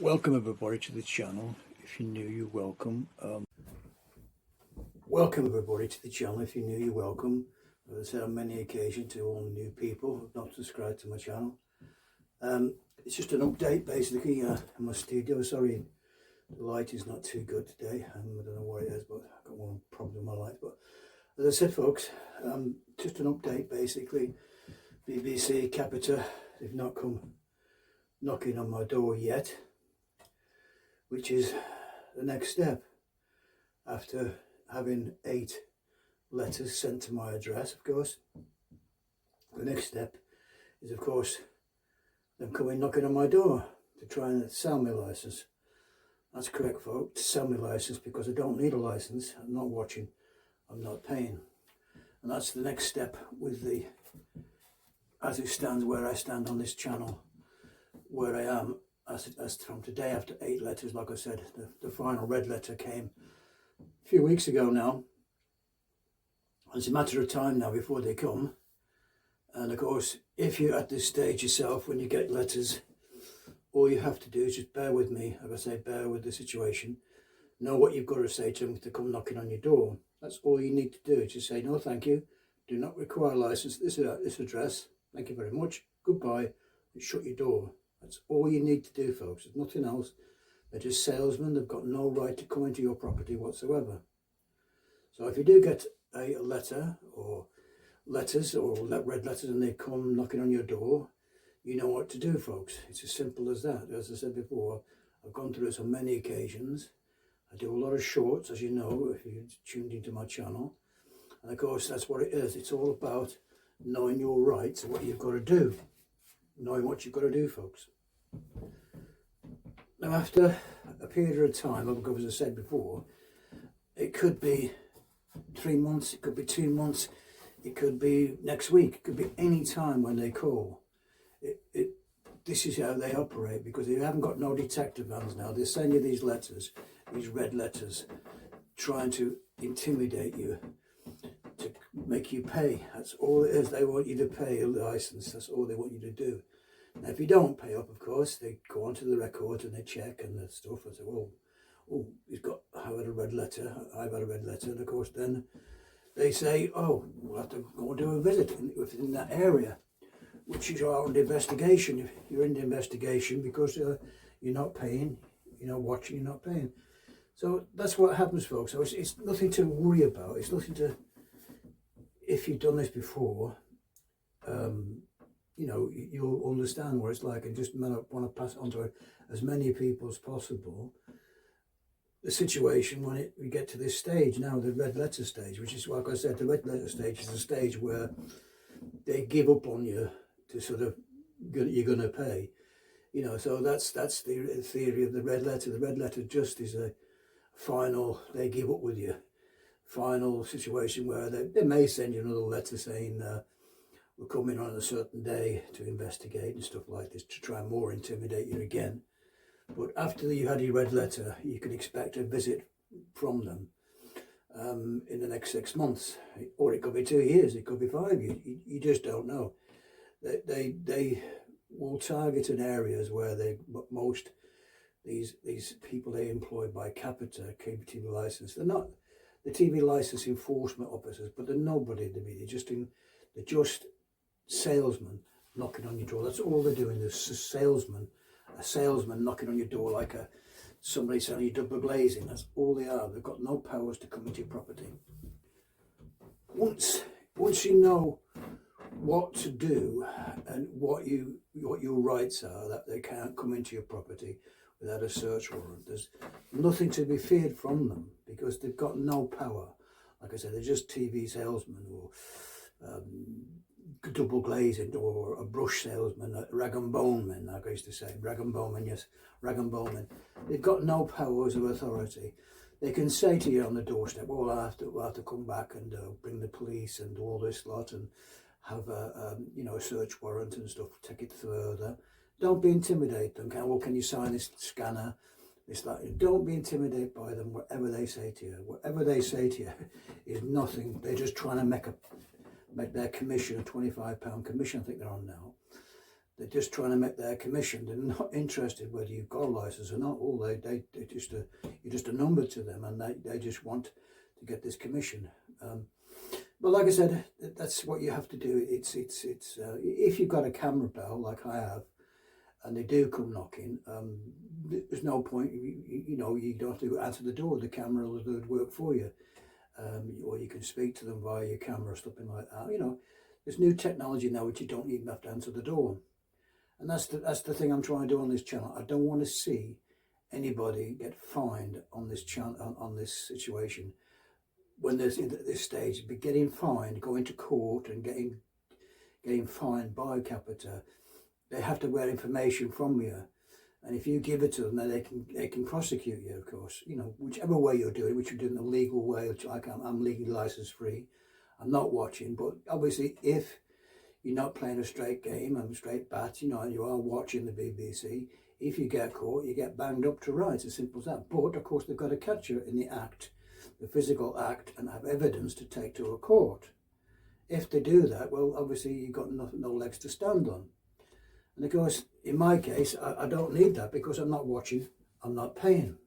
Welcome everybody to the channel. If you're new, you're welcome. Welcome everybody to the channel. If you're new, you're welcome. As I said on many occasions to all new people who have not subscribed to my channel. It's just an update basically in my studio. Sorry, the light is not too good today. I don't know what it is, but I've got one problem with my light. But as I said, folks, just an update basically. BBC, Capita, they've not come knocking on my door yet, which is the next step after having 8 letters sent to my address. Of course, the next step is, of course, them coming knocking on my door to try and sell me license. That's correct, folks, sell me license, because I don't need a license. I'm not watching, I'm not paying. And that's the next step with the, as it stands, where I stand on this channel, where I am as from today. After 8 letters, like I said, the final red letter came a few weeks ago now. It's a matter of time now before they come. And of course, if you're at this stage yourself, when you get letters, all you have to do is just bear with me. Like I say, bear with the situation. Know what you've got to say to them to come knocking on your door. That's all you need to do. Just say, no thank you, do not require a license, this address, thank you very much, goodbye, and shut your door. That's all you need to do, folks. There's nothing else. They're just salesmen. They've got no right to come into your property whatsoever. So if you do get a letter or letters or red letters and they come knocking on your door, you know what to do, folks. It's as simple as that. As I said before, I've gone through this on many occasions. I do a lot of shorts, as you know, if you tuned into my channel. And of course, that's what it is. It's all about knowing your rights and what you've got to do. Knowing what you've got to do, folks. Now, after a period of time, as I said before, it could be 3 months, it could be 2 months, it could be next week, it could be any time when they call. This is how they operate, because they haven't got no detective vans now. They send you these letters, these red letters, trying to intimidate you, to make you pay. That's all it is. They want you to pay a license. That's all they want you to do. Now, if you don't pay up, of course, they go onto the record and they check and the stuff and say, well, oh, I've had a red letter, I've had a red letter. And of course, then they say, oh, we'll have to go and do a visit within that area, which is our investigation. You're in the investigation because you're not paying, you're not watching, you're not paying. So that's what happens, folks. So it's nothing to worry about. It's nothing to, if you've done this before, you know, you'll understand what it's like, and just want to pass it on to as many people as possible. The situation when we get to this stage now, the red letter stage, which is, like I said, the red letter stage is a stage where they give up on you to sort of, you're going to pay. You know, so that's the theory of the red letter. The red letter just is a final, they give up with you, final situation where they may send you another letter saying, we're coming on a certain day to investigate and stuff like this, to try and more intimidate you again. But after you had your red letter, you can expect a visit from them in the next 6 months, or it could be 2 years, it could be 5 years. You just don't know. They will target in areas where most these people they employed by Capita, TV license. They're not the TV license enforcement officers, but they're nobody. They're just salesmen knocking on your door. That's all they're doing. There's a salesman knocking on your door, like somebody selling you double glazing. That's all they are. They've got no powers to come into your property. Once you know what to do and what your rights are, that they can't come into your property without a search warrant, there's nothing to be feared from them, because they've got no power. Like I said, they're just TV salesmen, or double glazing, or a brush salesman, a rag and bone man, like I used to say. Rag and bone man, yes, rag and bone man. They've got no powers of authority. They can say to you on the doorstep, well, we'll have to come back and bring the police and all this lot and have a search warrant and stuff, take it further. Don't be intimidated. Well, can you sign this scanner? It's like, don't be intimidated by them. Whatever they say to you is nothing. They're just trying to make their commission, a £25 commission, I think they're on now. They're just trying to make their commission. They're not interested whether you've got a license or not. All they just you're just a number to them, and they just want to get this commission. But like I said, that's what you have to do. It's if you've got a camera bell like I have, and they do come knocking, there's no point. You know, you don't have to answer the door. The camera will do the work for you, or you can speak to them via your camera or something like that. You know, there's new technology now which you don't even have to answer the door. And that's the thing I'm trying to do on this channel. I don't want to see anybody get fined on this channel, on this situation. When there's at this stage, be getting fined, going to court and getting fined by Capita. They have to wear information from you, and if you give it to them, then they can prosecute you. Of course, you know, whichever way you're doing, which you're doing the legal way, which I'm legally license free. I'm not watching, but obviously if you're not playing a straight game and straight bat, you know, and you are watching the BBC, if you get caught, you get banged up to rights, as simple as that. But of course, they've got to catch you in the act, the physical act, and have evidence to take to a court. If they do that, well, obviously you've got no legs to stand on. And of course, in my case, I don't need that because I'm not watching, I'm not paying.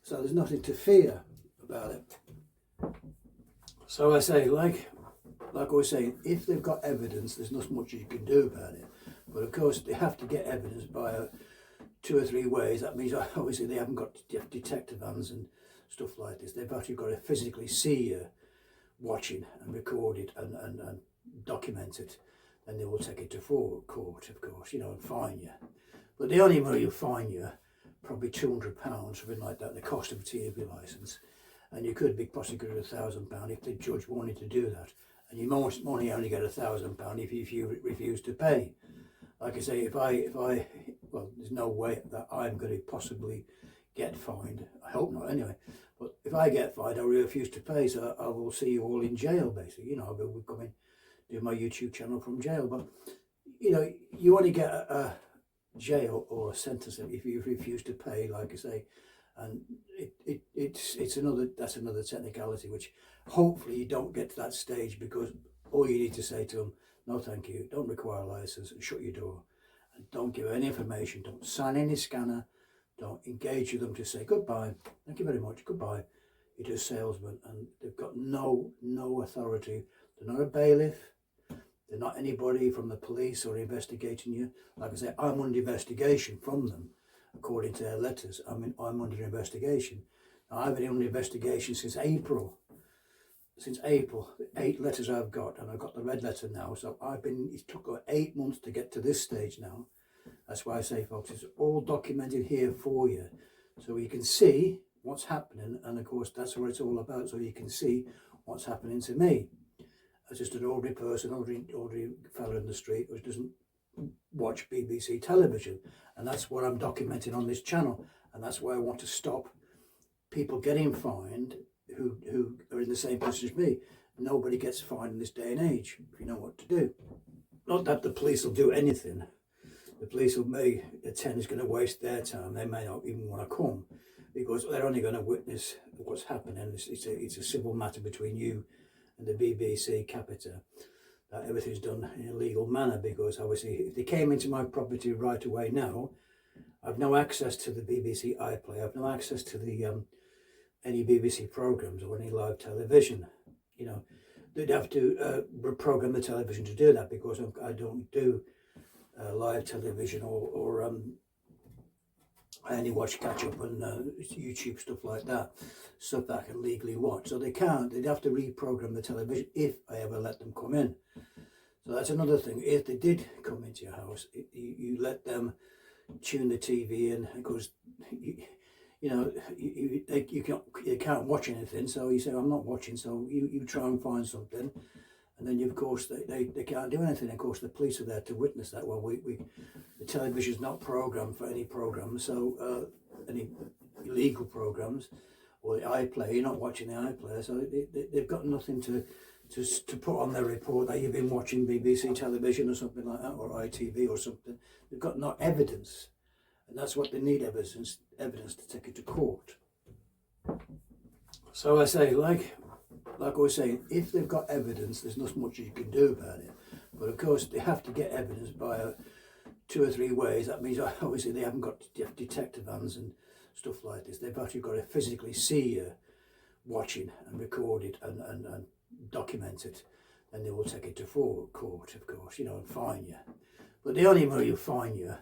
So there's nothing to fear about it. So I say, like I was saying, if they've got evidence, there's not much you can do about it. But of course, they have to get evidence by 2 or 3 ways. That means obviously they haven't got detective vans and stuff like this. They've actually got to physically see you watching and record it and document it. And they will take it to court, of course, you know, and fine you. But the only money you'll fine you, probably £200, something like that, the cost of a TV licence. And you could be prosecuted £1,000 if the judge wanted to do that. And you most only get £1,000 if you refuse to pay. Like I say, if I well, there's no way that I'm going to possibly get fined. I hope not, anyway. But if I get fined, I refuse to pay, so I will see you all in jail, basically. You know, I will come in, do my YouTube channel from jail. But you know, you only get a jail or a sentence if you refuse to pay, like I say. And it's another technicality which hopefully you don't get to that stage, because all you need to say to them, no thank you, don't require a license, and shut your door, and don't give any information, don't sign any scanner, don't engage with them, to say goodbye, thank you very much, goodbye. You're just salesmen, and they've got no authority. They're not a bailiff, they're not anybody from the police or investigating you. Like I say, I'm under investigation from them. According to their letters, I'm under investigation. Now, I've been under investigation since April. Since April, 8 letters I've got, and I've got the red letter now. So it took 8 months to get to this stage now. That's why I say, folks, it's all documented here for you, so you can see what's happening. And of course, that's what it's all about. So you can see what's happening to me. As just an ordinary person, ordinary fellow in the street who doesn't watch BBC television, and that's what I'm documenting on this channel. And that's why I want to stop people getting fined who are in the same position as me. Nobody gets fined in this day and age if you know what to do. Not that the police will do anything. The police may attend, is going to waste their time. They may not even want to come, because they're only going to witness what's happening. It's a civil matter between you and the BBC Capita. That everything's done in a legal manner, because obviously if they came into my property right away now, I've no access to the BBC iPlayer, I've no access to the any BBC programmes or any live television. You know, they'd have to reprogram the television to do that, because I don't do live television or I only watch catch up on YouTube, stuff like that, stuff that I can legally watch. So they'd have to reprogram the television if I ever let them come in. So that's another thing. If they did come into your house, you let them tune the TV in, because you can't watch anything. So you say, I'm not watching. So you try and find something, and then of course they can't do anything. Of course, the police are there to witness that. Well, the television's not programmed for any programs, so any illegal programs or the iPlayer, you're not watching the iPlayer, so they've got nothing to put on their report that you've been watching BBC television or something like that, or ITV or something. They've got no evidence, and that's what they need, evidence to take it to court. So I say, like I was saying, if they've got evidence, there's not much you can do about it. But of course, they have to get evidence by 2 or 3 ways. That means obviously they haven't got detector vans and stuff like this. They've actually got to physically see you watching and record it and document it. And they will take it to court, of course, you know, and fine you. But the only money will fine you,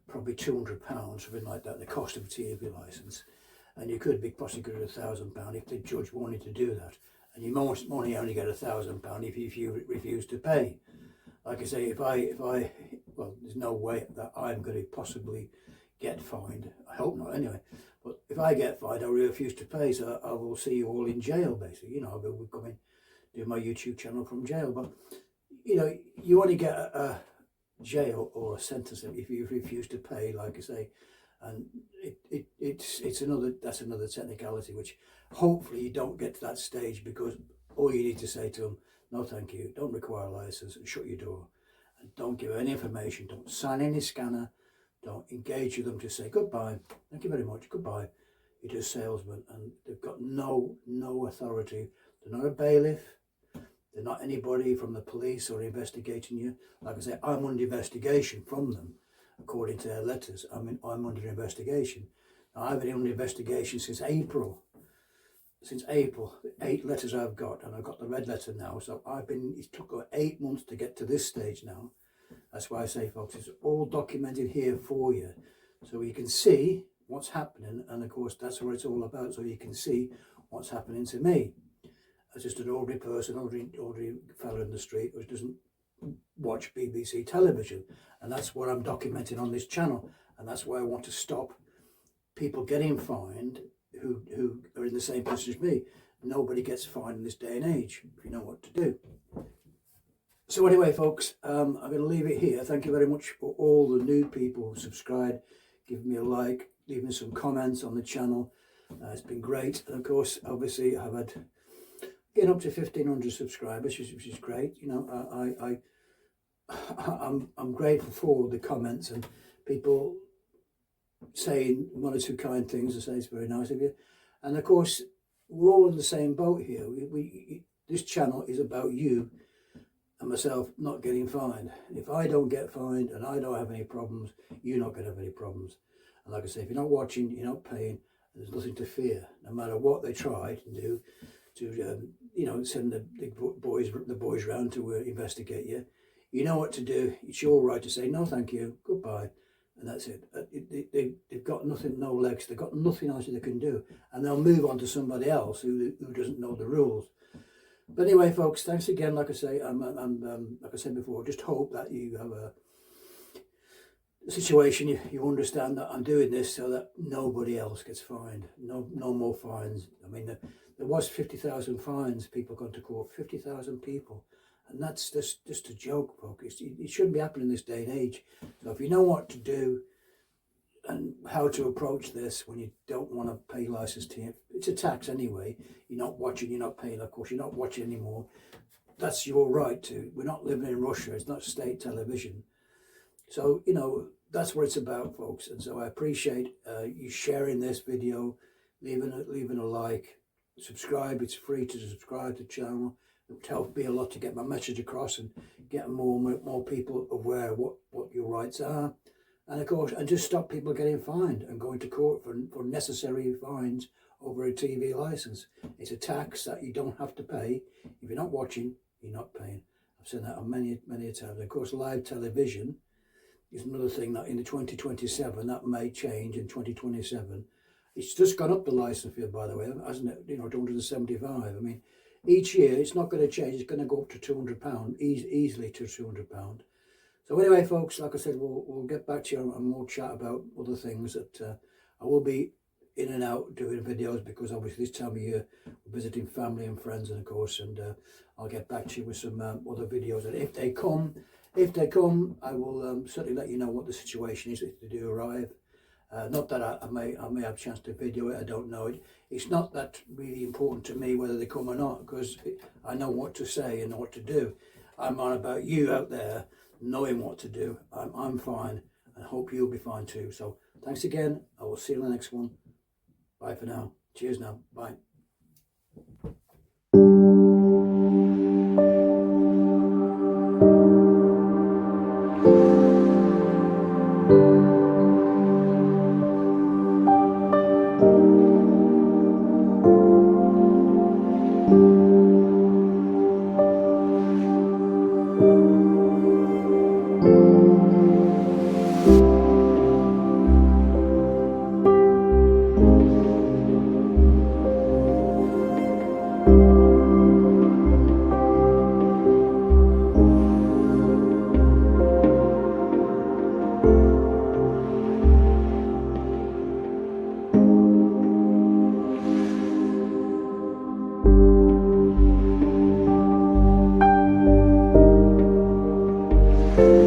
probably £200, something like that, the cost of a TV licence. And you could be prosecuted £1,000 if the judge wanted to do that. And you most only get £1,000 if you refuse to pay. Like I say, if I, well, there's no way that I'm going to possibly get fined. I hope not, anyway. But if I get fined, I refuse to pay, so I will see you all in jail, basically. You know, I will come in, do my YouTube channel from jail. But you know, you only get a jail or a sentence if you refuse to pay, like I say. And it's another technicality, which hopefully you don't get to that stage, because all you need to say to them, no thank you, don't require a license, and shut your door, and don't give any information, don't sign any scanner, don't engage with them to say goodbye, thank you very much, goodbye. You're just salesmen, and they've got no authority. They're not a bailiff, they're not anybody from the police or investigating you. Like I say, I'm under investigation from them. According to their letters, I'm under investigation. Now, I've been under investigation since April. Since April, 8 letters I've got, and I've got the red letter now. So it took 8 months to get to this stage now. That's why I say, folks, it's all documented here for you, so you can see what's happening. And of course, that's what it's all about. So you can see what's happening to me as just an ordinary person, ordinary fellow in the street who doesn't watch BBC television. And that's what I'm documenting on this channel, and that's why I want to stop people getting fined who are in the same position as me. Nobody gets fined in this day and age, if you know what to do. So anyway, folks, I'm going to leave it here. Thank you very much for all the new people who subscribed, give me a like, leave me some comments on the channel. It's been great. And of course, obviously, I've had getting up to 1,500 subscribers, which is great. You know, I'm grateful for all the comments and people saying 1 or 2 kind things. I say it's very nice of you. And of course, we're all in the same boat here. This channel is about you and myself not getting fined. If I don't get fined and I don't have any problems, you're not going to have any problems. And like I say, if you're not watching, you're not paying, there's nothing to fear. No matter what they try to do, to you know, send the boys round to investigate you. You know what to do. It's your right to say no thank you, goodbye, and that's it. They've got nothing, no legs, they've got nothing else they can do, and they'll move on to somebody else who doesn't know the rules. But anyway, folks, thanks again. Like I say, like I said before, just hope that you have a situation, you understand that I'm doing this so that nobody else gets fined. No more fines. I mean, there was 50,000 fines, people gone to court, 50,000 people. And that's just a joke, folks. It shouldn't be happening in this day and age. So if you know what to do and how to approach this when you don't want to pay license to it's a tax anyway. You're not watching, you're not paying, of course, you're not watching anymore. That's your right to. We're not living in Russia. It's not state television. So, you know, that's what it's about, folks. And so I appreciate you sharing this video, leaving a like, subscribe. It's free to subscribe to the channel. It would help me a lot to get my message across and get more people aware of what your rights are. And of course, and just stop people getting fined and going to court for necessary fines over a TV license. It's a tax that you don't have to pay. If you're not watching, you're not paying. I've said that on many times. Of course, live television is another thing that in the 2027, that may change in 2027. It's just gone up the license fee, by the way, hasn't it? You know, to 175. I mean, each year it's not going to change. It's going to go up to £200, easily to £200. So anyway, folks, like I said, we'll get back to you and we'll chat about other things that I will be in and out doing videos, because obviously this time of year we're visiting family and friends, and of course, and I'll get back to you with some other videos. And if they come, I will certainly let you know what the situation is if they do arrive. Not that I may have a chance to video it, I don't know. It's not that really important to me whether they come or not, because I know what to say and what to do. I'm on about you out there knowing what to do. I'm fine, and I hope you'll be fine too. So thanks again. I will see you in the next one. Bye for now. Cheers now. Bye. you.